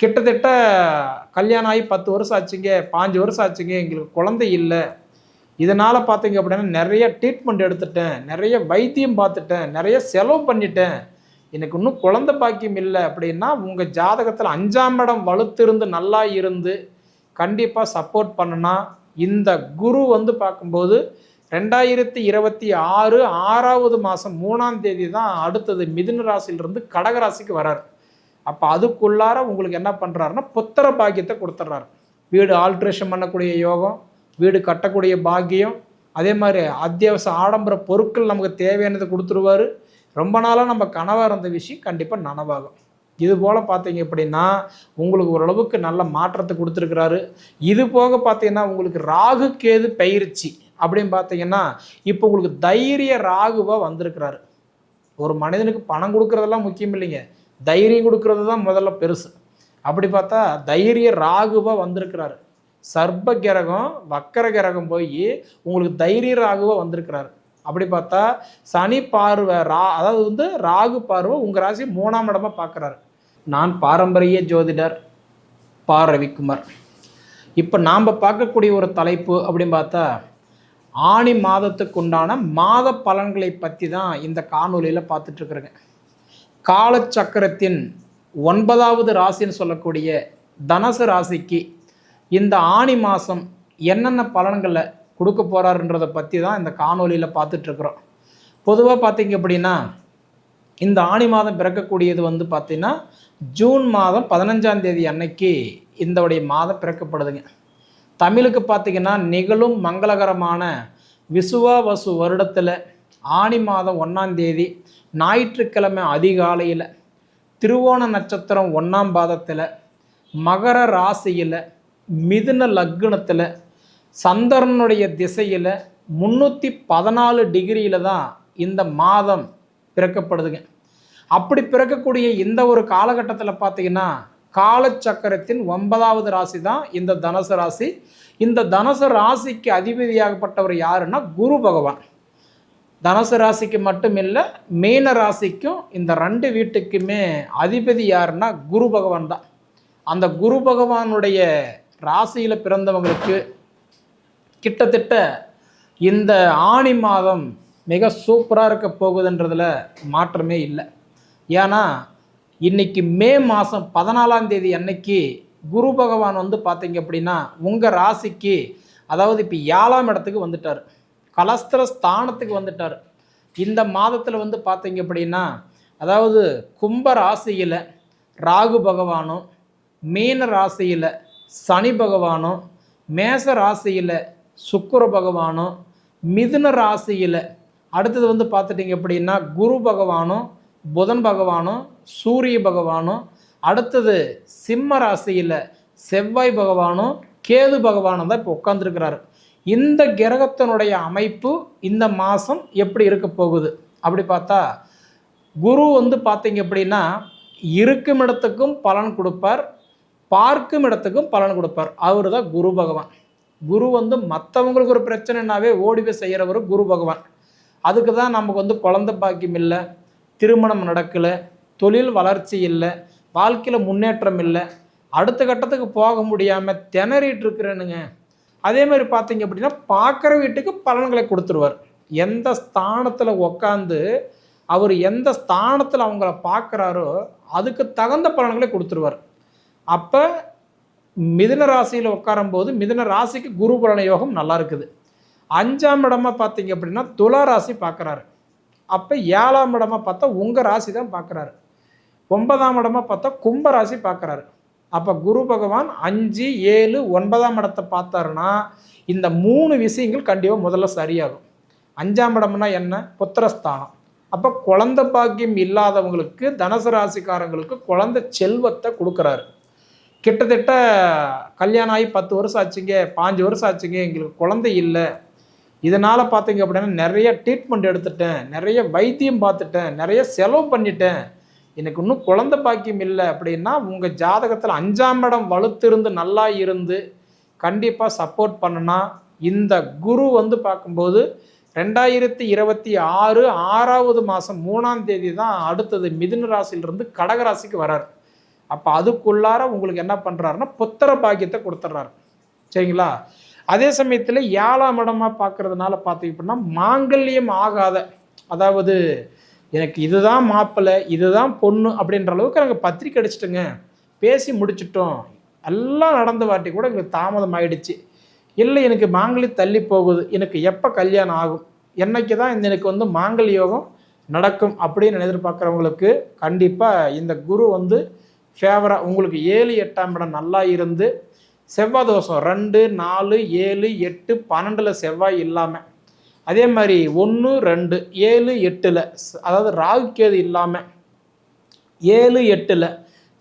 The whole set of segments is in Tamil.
கிட்டத்தட்ட கல்யாணம் ஆகி 10 வருஷம் ஆச்சுங்க, 5 வருஷம் ஆச்சுங்க, எங்களுக்கு குழந்தை இல்லை. இதனால் பார்த்தீங்க அப்படின்னா நிறைய ட்ரீட்மெண்ட் எடுத்துட்டேன், நிறைய வைத்தியம் பார்த்துட்டேன், நிறைய செலவு பண்ணிட்டேன், எனக்கு இன்னும் குழந்தை பாக்கியம் இல்லை அப்படின்னா, உங்கள் ஜாதகத்தில் 5ஆம் இடம் வலுத்திருந்து நல்லா இருந்து கண்டிப்பாக சப்போர்ட் பண்ணுனா, இந்த குரு வந்து பார்க்கும்போது 2026 6வது மாதம் 3ஆம் தேதி தான் அடுத்தது மிதுன ராசியிலிருந்து கடக ராசிக்கு வரார். அப்போ அதுக்குள்ளார உங்களுக்கு என்ன பண்ணுறாருன்னா புத்திர பாக்கியத்தை கொடுத்துட்றாரு. வீடு ஆல்ட்ரேஷன் பண்ணக்கூடிய யோகம், வீடு கட்டக்கூடிய பாக்கியம், அதே மாதிரி அத்தியாவசிய ஆடம்பர பொருட்கள் நமக்கு தேவையானதை கொடுத்துருவார். ரொம்ப நாளாக நம்ம கனவாக இருந்த விஷயம் கண்டிப்பாக நனவாகும். இது போல் பார்த்தீங்க அப்படின்னா உங்களுக்கு ஓரளவுக்கு நல்ல மாற்றத்தை கொடுத்துருக்கிறாரு. இது போக பார்த்தீங்கன்னா உங்களுக்கு ராகு கேது பயிற்சி அப்படின்னு பார்த்தீங்கன்னா இப்போ உங்களுக்கு தைரிய ராகுவாக வந்திருக்கிறாரு. ஒரு மனிதனுக்கு பணம் கொடுக்குறதெல்லாம் முக்கியம் இல்லைங்க, தைரியம் கொடுக்கறது தான் முதல்ல பெருசு. அப்படி பார்த்தா தைரிய ராகுவாக வந்திருக்கிறாரு. சர்ப்ப கிரகம் வக்கர கிரகம் போய் உங்களுக்கு தைரிய ராகுவாக வந்திருக்கிறாரு. அப்படி பார்த்தா சனி பார்வை அதாவது வந்து ராகு பார்வை உங்கள் ராசி 3ஆம் இடமா பார்க்குறாரு. நான் பாரம்பரிய ஜோதிடர் பா. ரவிக்குமார். இப்போ நாம் பார்க்கக்கூடிய ஒரு தலைப்பு அப்படின்னு பார்த்தா ஆணி மாதத்துக்கு உண்டான மாத பலன்களை பற்றி தான் இந்த காணொலியில் பார்த்துட்ருக்குறேங்க. காலச்சக்கரத்தின் 9வது ராசின்னு சொல்லக்கூடிய தனுசு ராசிக்கு இந்த ஆணி மாதம் என்னென்ன பலன்களை கொடுக்க போகிறாருன்றதை பற்றி தான் இந்த காணொலியில் பார்த்துட்ருக்குறோம். பொதுவாக பார்த்தீங்க அப்படின்னா இந்த ஆணி மாதம் பிறக்கக்கூடியது வந்து பார்த்திங்கன்னா ஜூன் மாதம் 15ஆம் தேதி அன்னைக்கு இந்தவுடைய மாதம் பிறக்கப்படுதுங்க. தமிழுக்கு பார்த்திங்கன்னா நிகழும் மங்களகரமான விசுவாவசு வருடத்தில் ஆணி மாதம் 1ஆம் தேதி ஞாயிற்றுக்கிழமை அதிகாலையில் திருவோண நட்சத்திரம் 1ஆம் பாதத்தில் மகர ராசியில் மிதுன லக்னத்தில் சந்திரனுடைய திசையில் 314 டிகிரியில் தான் இந்த மாதம் பிறக்கப்படுதுங்க. அப்படி பிறக்கக்கூடிய இந்த ஒரு காலகட்டத்தில் பார்த்தீங்கன்னா காலச்சக்கரத்தின் 9வது ராசி தான் இந்த தனுசு ராசி. இந்த தனுசு ராசிக்கு அதிபதியாகப்பட்டவர் யாருன்னா குரு பகவான். தனுசு ராசிக்கு மட்டும் இல்லை, மீன ராசிக்கும் இந்த 2 வீட்டுக்குமே அதிபதி யாருன்னா குரு பகவான் தான். அந்த குரு பகவானுடைய ராசியில் பிறந்தவங்களுக்கு கிட்டத்தட்ட இந்த ஆணி மாதம் மிக சூப்பராக இருக்க போகுதுன்றதில் மாற்றமே இல்லை. ஏன்னா இன்றைக்கி மே மாதம் 14ஆம் தேதி அன்னைக்கு குரு பகவான் வந்து பார்த்தீங்க அப்படின்னா உங்கள் ராசிக்கு அதாவது இப்போ 7ஆம் இடத்துக்கு வந்துட்டார், கலஸ்திர ஸ்தானத்துக்கு வந்துட்டார். இந்த மாதத்தில் வந்து பார்த்தீங்க அப்படின்னா அதாவது கும்ப ராசியில் ராகு பகவானும், மீன ராசியில் சனி பகவானும், மேச ராசியில் சுக்கிர பகவானும், மிதுன ராசியில் அடுத்தது வந்து பார்த்துட்டிங்க அப்படின்னா குரு பகவானும், புதன் பகவானும், சூரிய பகவானும், அடுத்தது சிம்ம ராசியில் செவ்வாய் பகவானும், கேது பகவானும் தான் இப்போ உட்காந்துருக்கிறாரு. இந்த கிரகத்தினுடைய அமைப்பு இந்த மாதம் எப்படி இருக்க போகுது அப்படி பார்த்தா குரு வந்து பார்த்தீங்க அப்படின்னா இருக்கும் இடத்துக்கும் பலன் கொடுப்பார், பார்க்கும் இடத்துக்கும் பலன் கொடுப்பார். அவர் தான் குரு பகவான். குரு வந்து மற்றவங்களுக்கு ஒரு பிரச்சனைனாவே ஓடி போய் செய்கிறவர் குரு பகவான். அதுக்கு தான் நமக்கு வந்து குழந்தை பாக்கியம் இல்லை, திருமணம் நடக்கலை, தொழில் வளர்ச்சி இல்லை, வாழ்க்கையில் முன்னேற்றம் இல்லை, அடுத்த கட்டத்துக்கு போக முடியாமல் திணறிட்டு இருக்கிறேனுங்க. அதே மாதிரி பார்த்தீங்க அப்படின்னா பார்க்குற வீட்டுக்கு பலன்களை கொடுத்துருவார். எந்த ஸ்தானத்தில் உக்காந்து அவர் எந்த ஸ்தானத்தில் அவங்கள பார்க்குறாரோ அதுக்கு தகுந்த பலன்களை கொடுத்துருவார். அப்போ மிதுன ராசியில் உட்காரும்போது மிதுன ராசிக்கு குரு பலன யோகம் நல்லா இருக்குது. 5ஆம் இடமா பார்த்தீங்க அப்படின்னா துலா ராசி பார்க்குறாரு. அப்போ 7ஆம் இடமா பார்த்தா உங்கள் ராசி தான் பார்க்குறாரு. 9ஆம் இடமா பார்த்தா கும்ப ராசி பார்க்குறாரு. அப்போ குரு பகவான் 5, 7, 9ஆம் இடத்தை பார்த்தாருன்னா இந்த 3 விஷயங்கள் கண்டிப்பாக முதல்ல சரியாகும். 5ஆம் இடம்னா என்ன? புத்திரஸ்தானம். அப்போ குழந்தை பாக்கியம் இல்லாதவங்களுக்கு தனுசு ராசிக்காரங்களுக்கு குழந்தை செல்வத்தை கொடுக்குறாரு. கிட்டத்தட்ட கல்யாணம் ஆகி 10 வருஷம் ஆச்சுங்க, 5 வருஷம் ஆச்சுங்க, எங்களுக்கு குழந்தை இல்லை, இதனால் பார்த்தீங்க அப்படின்னா நிறைய ட்ரீட்மெண்ட் எடுத்துட்டேன், நிறைய வைத்தியம் பார்த்துட்டேன், நிறைய செலவு பண்ணிட்டேன், எனக்கு இன்னும் குழந்தை பாக்கியம் இல்லை அப்படின்னா உங்கள் ஜாதகத்தில் 5ஆம் இடம் வலுத்திருந்து நல்லா இருந்து கண்டிப்பாக சப்போர்ட் பண்ணுனா இந்த குரு வந்து பார்க்கும்போது 2026 6வது மாதம் 3ஆம் தேதி தான் அடுத்தது மிதுன ராசியிலிருந்து கடக ராசிக்கு வரார். அப்போ அதுக்குள்ளார உங்களுக்கு என்ன பண்ணுறாருன்னா புத்திர பாக்கியத்தை கொடுத்துட்றாரு. சரிங்களா? அதே சமயத்தில் 7ஆம் இடமா பார்க்கறதுனால பார்த்தீங்க அப்படின்னா மாங்கல்யம் ஆகாத, அதாவது எனக்கு இதுதான் மாப்பிள்ளை இதுதான் பொண்ணு அப்படின்ற அளவுக்கு நாங்கள் பத்திரிக்கை அடிச்சிட்டுங்க, பேசி முடிச்சிட்டோம், எல்லாம் நடந்த வாட்டி கூட எங்களுக்கு தாமதம் ஆயிடுச்சு, இல்லை எனக்கு மாங்கல்யம் தள்ளி போகுது, எனக்கு எப்போ கல்யாணம் ஆகும், என்னைக்கு தான் எனக்கு வந்து மாங்கல்ய யோகம் நடக்கும் அப்படின்னு எதிர்பார்க்குறவங்களுக்கு கண்டிப்பாக இந்த குரு வந்து ஃபேவராக உங்களுக்கு 7 8ஆம் இடம் நல்லா இருந்து செவ்வாய் தோஷம் 2 4 7 8 12 செவ்வாய் இல்லாமல், அதே மாதிரி 1 2 7 8 அதாவது ராகு கேது இல்லாமல் 7 8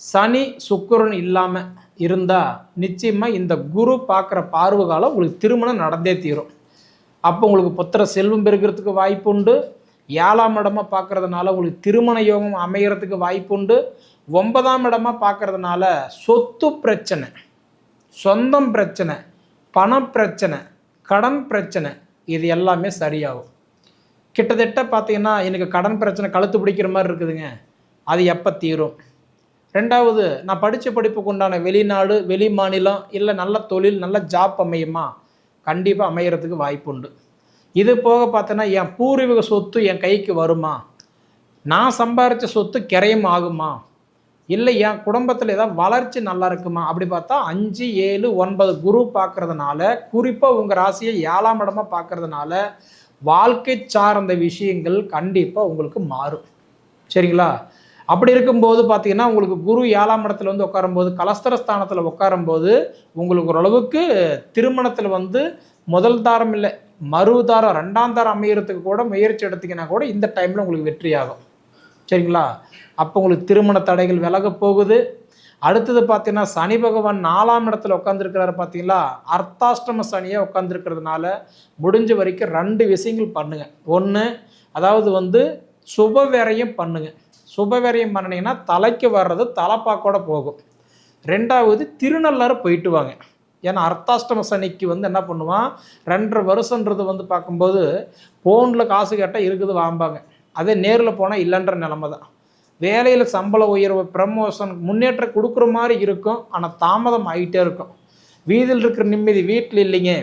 சனி சுக்கிரன் இல்லாமல் இருந்தால் நிச்சயமாக இந்த குரு பார்க்குற பார்வை காலம் உங்களுக்கு திருமணம் நடந்தே தீரும். அப்போ உங்களுக்கு புத்திர செல்வம் பெருக்கிறதுக்கு வாய்ப்பு உண்டு. 7ஆம் இடமா பார்க்கறதுனால உங்களுக்கு திருமண யோகம் அமைகிறதுக்கு வாய்ப்பு உண்டு. 9ஆம் இடமா பார்க்கறதுனால சொத்து பிரச்சனை, சொந்தம் பிரச்சனை, பண பிரச்சனை, கடன் பிரச்சனை, இது எல்லாமே சரியாகும். கிட்டத்தட்ட பார்த்தீங்கன்னா எனக்கு கடன் பிரச்சனை கழுத்து பிடிக்கிற மாதிரி இருக்குதுங்க, அது எப்போ தீரும்? ரெண்டாவது, நான் படித்த படிப்புக்கு உண்டான வெளிநாடு வெளி மாநிலம் இல்லை நல்ல தொழில் நல்ல ஜாப் அமையுமா? கண்டிப்பாக அமைகிறதுக்கு வாய்ப்பு உண்டு. இது போக பார்த்தோன்னா என் பூர்வீக சொத்து என் கைக்கு வருமா? நான் சம்பாரித்த சொத்து கிரையும் ஆகுமா? இல்லை என் குடும்பத்தில் ஏதாவது வளர்ச்சி நல்லா இருக்குமா? அப்படி பார்த்தா 5 7 9 குரு பார்க்கறதுனால, குறிப்பாக உங்கள் ராசியை 7ஆம் இடமா பார்க்கறதுனால வாழ்க்கை சார்ந்த விஷயங்கள் கண்டிப்பாக உங்களுக்கு மாறும். சரிங்களா? அப்படி இருக்கும்போது பார்த்தீங்கன்னா உங்களுக்கு குரு 7ஆம் இடத்துல வந்து உட்காரும்போது கலஸ்தரஸ்தானத்தில் உட்காரும்போது உங்களுக்கு ஓரளவுக்கு திருமணத்தில் வந்து முதல் தாரம் இல்லை மறுதாரம் 2ஆம் தாரம் அமைகிறதுக்கு கூட முயற்சி எடுத்தீங்கன்னா கூட இந்த டைமில் உங்களுக்கு வெற்றியாகும். சரிங்களா? அப்போ உங்களுக்கு திருமண தடைகள் விலக போகுது. அடுத்தது பார்த்தீங்கன்னா சனி பகவான் 4ஆம் இடத்துல உட்காந்துருக்கிறாரு பார்த்தீங்களா? அர்த்தாஷ்டம சனியாக உட்காந்துருக்கிறதுனால முடிஞ்ச வரைக்கும் 2 விஷயங்கள் பண்ணுங்க. ஒன்று, அதாவது வந்து சுப விரயம் பண்ணுங்க. சுப விரயம் பண்ணினீங்கன்னா தலைக்கு வர்றது தலைப்பாக்கோட போகும். 2வது, திருநள்ளாறு போயிட்டு வாங்க. ஏன்னா அர்த்தாஷ்டம சனிக்கு வந்து என்ன பண்ணுவான், 2.5 வருஷன்றது வந்து பார்க்கும்போது ஃபோனில் காசு கேட்டால் இருக்குது வாம்பாங்க, அதே நேரில் போனால் இல்லைன்ற நிலமை தான். வேலையில் சம்பள உயர்வு ப்ரமோஷன் முன்னேற்றம் கொடுக்குற மாதிரி இருக்கும், ஆனால் தாமதம் ஆகிட்டே இருக்கும். வீதியில் இருக்கிற நிம்மதி வீட்டில் இல்லைங்க,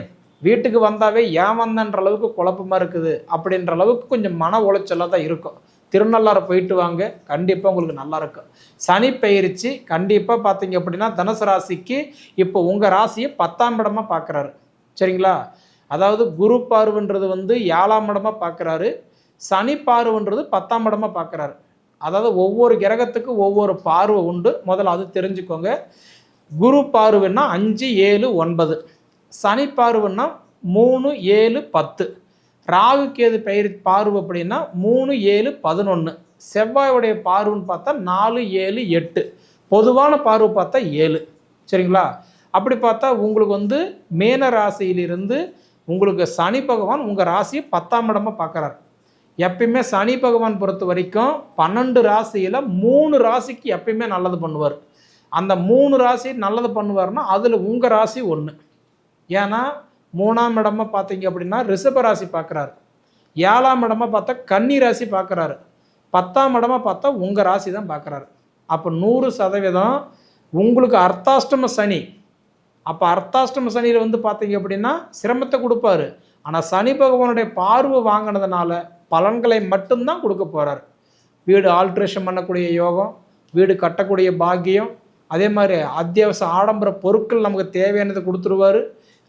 வீட்டுக்கு வந்தாவே ஏன் வந்தன்ற அளவுக்கு குழப்பமாக இருக்குது அப்படின்ற அளவுக்கு கொஞ்சம் மன உளைச்சலாக தான் இருக்கும். திருநள்ளாறு போயிட்டு வாங்க, கண்டிப்பாக உங்களுக்கு நல்லா இருக்கும். சனி பயிற்சி கண்டிப்பாக பார்த்தீங்க அப்படின்னா தனுசு ராசிக்கு இப்போ உங்கள் ராசியை 10ஆம் இடமா பார்க்குறாரு. சரிங்களா? அதாவது குரு பார்வைன்றது வந்து 7ஆம் இடமா பார்க்குறாரு, சனி பார்வைன்றது 10ஆம் இடமா பார்க்குறாரு. அதாவது ஒவ்வொரு கிரகத்துக்கும் ஒவ்வொரு பார்வை உண்டு, முதல்ல அது தெரிஞ்சுக்கோங்க. குரு பார்வைன்னா 5 7 9, சனி பார்வைன்னா 3 7 10, ராகு கேது பயிர் பார்வை அப்படின்னா 3 7 11, செவ்வாயுடைய பார்வைன்னு பார்த்தா 4 7 8, பொதுவான பார்வை பார்த்தா 7. சரிங்களா? அப்படி பார்த்தா உங்களுக்கு வந்து மேன ராசியிலிருந்து உங்களுக்கு சனி பகவான் உங்கள் ராசியை 10ஆம் இடமா பார்க்குறாரு. எப்பயுமே சனி பகவான் பொறுத்த வரைக்கும் 12 ராசியில் 3 ராசிக்கு எப்பயுமே நல்லது பண்ணுவார். அந்த 3 ராசி நல்லது பண்ணுவார்னா அதில் உங்கள் ராசி ஒன்று. ஏன்னா 3ஆம் இடமா பார்த்தீங்க அப்படின்னா ரிஷப ராசி பார்க்குறாரு, 7ஆம் இடமா பார்த்தா கன்னி ராசி பார்க்குறாரு, 10ஆம் இடமா பார்த்தா உங்கள் ராசி தான் பார்க்குறாரு. அப்போ 100% உங்களுக்கு அர்த்தாஷ்டம சனி. அப்போ அர்த்தாஷ்டம சனியில் வந்து பார்த்தீங்க அப்படின்னா சிரமத்தை கொடுப்பாரு, ஆனால் சனி பகவானுடைய பார்வை வாங்கினதுனால பலன்களை மட்டும்தான் கொடுக்க போகிறார். வீடு ஆல்ட்ரேஷன் பண்ணக்கூடிய யோகம், வீடு கட்டக்கூடிய பாக்கியம், அதே மாதிரி அத்தியாவசிய ஆடம்பர பொருட்கள் நமக்கு தேவையானதை கொடுத்துருவார்.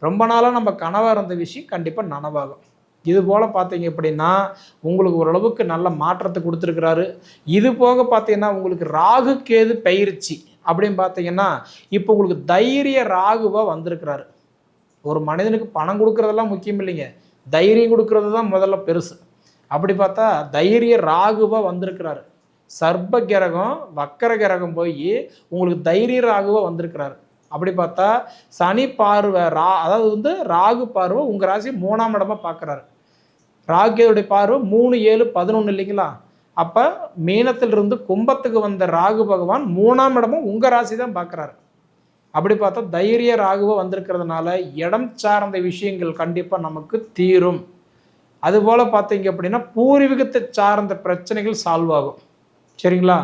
ரொம்ப நாளாக நம்ம கனவாக இருந்த விஷயம் கண்டிப்பாக நனவாகும். இது போல் பார்த்தீங்க அப்படின்னா உங்களுக்கு ஓரளவுக்கு நல்ல மாற்றத்தை கொடுத்துருக்கிறாரு. இது போக பார்த்தீங்கன்னா உங்களுக்கு ராகு கேது பயிற்சி அப்படின்னு பார்த்தீங்கன்னா இப்போ உங்களுக்கு தைரிய ராகுவாக வந்திருக்கிறாரு. ஒரு மனிதனுக்கு பணம் கொடுக்குறதெல்லாம் முக்கியம் இல்லைங்க, தைரியம் கொடுக்கறது தான் முதல்ல பெருசு. அப்படி பார்த்தா தைரிய ராகுவாக வந்திருக்கிறாரு. சர்ப்ப கிரகம் வக்கர கிரகம் போய் உங்களுக்கு தைரிய ராகுவாக வந்திருக்கிறாரு. அப்படி பார்த்தா சனி பார்வை அதாவது வந்து ராகு பார்வை உங்கள் ராசி 3ஆம் இடமா பார்க்குறாரு. ராகுடைய பார்வை 3 7 11 இல்லைங்களா? அப்போ மீனத்திலிருந்து கும்பத்துக்கு வந்த ராகு பகவான் 3ஆம் இடமும் உங்கள் ராசி தான் பார்க்குறாரு. அப்படி பார்த்தா தைரிய ராகுவாக வந்திருக்கிறதுனால இடம் சார்ந்த விஷயங்கள் கண்டிப்பாக நமக்கு தீரும். அதுபோல் பார்த்தீங்க அப்படின்னா பூர்வீகத்தை சார்ந்த பிரச்சனைகள் சால்வ் ஆகும். சரிங்களா?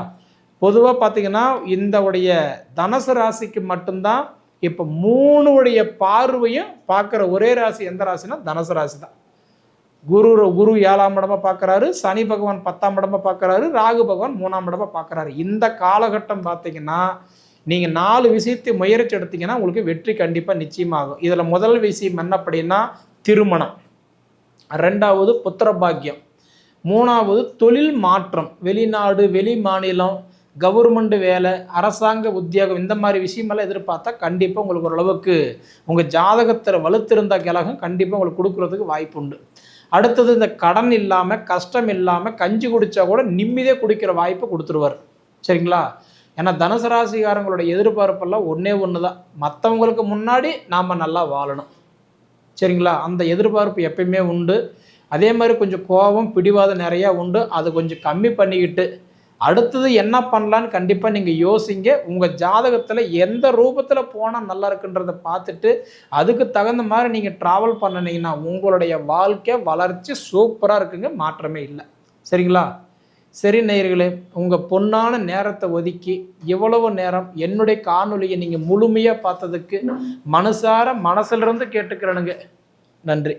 பொதுவாக பார்த்தீங்கன்னா இந்த உடைய தனுசு ராசிக்கு மட்டும்தான் இப்போ 3 உடைய பார்வையும் பார்க்குற ஒரே ராசி எந்த ராசினா தனுசு ராசி தான். குரு 7ஆம் இடமா பார்க்குறாரு, சனி பகவான் 10ஆம் இடமா பார்க்குறாரு, ராகு பகவான் 3ஆம் இடமா பார்க்குறாரு. இந்த காலகட்டம் பார்த்தீங்கன்னா நீங்கள் 4 விஷயத்தை முயற்சி எடுத்தீங்கன்னா உங்களுக்கு வெற்றி கண்டிப்பாக நிச்சயமாகும். இதில் முதல் விஷயம் என்ன அப்படின்னா திருமணம், 2வது புத்திர பாக்கியம், 3வது தொழில் மாற்றம், வெளிநாடு வெளி மாநிலம், கவர்மெண்ட் வேலை, அரசாங்க உத்தியோகம், இந்த மாதிரி விஷயமெல்லாம் எதிர்பார்த்தா கண்டிப்பாக உங்களுக்கு ஓரளவுக்கு உங்கள் ஜாதகத்தில் வலுத்திருந்த கிழகம் கண்டிப்பாக உங்களுக்கு கொடுக்குறதுக்கு வாய்ப்பு உண்டு. அடுத்தது இந்த கடன் இல்லாமல் கஷ்டம் இல்லாமல் கஞ்சி குடித்தா கூட நிம்மதியாக குடிக்கிற வாய்ப்பு கொடுத்துருவார். சரிங்களா? ஏன்னா தனுசு ராசிக்காரங்களோட எதிர்பார்ப்பெல்லாம் ஒன்று தான், மற்றவங்களுக்கு முன்னாடி நாம் நல்லா வாழணும். சரிங்களா? அந்த எதிர்பார்ப்பு எப்பயுமே உண்டு. அதே மாதிரி கொஞ்சம் கோபம் பிடிவாதம் நிறையா உண்டு. அதை கொஞ்சம் கம்மி பண்ணிக்கிட்டு அடுத்தது என்ன பண்ணலான்னு கண்டிப்பாக நீங்கள் யோசிங்க. உங்கள் ஜாதகத்தில் எந்த ரூபத்தில் போனால் நல்லா இருக்குன்றதை பார்த்துட்டு அதுக்கு தகுந்த மாதிரி நீங்கள் ட்ராவல் பண்ணினீங்கன்னா உங்களுடைய வாழ்க்கை வளர்ச்சி சூப்பராக இருக்குங்க, மாற்றமே இல்லை. சரிங்களா? சரி நேயர்களே, உங்கள் பொன்னான நேரத்தை ஒதுக்கி இவ்வளவு நேரம் என்னுடைய காணொலியை நீங்கள் முழுமையாக பார்த்ததுக்கு மனசிலிருந்து கேட்டுக்கிறேனுங்க. நன்றி.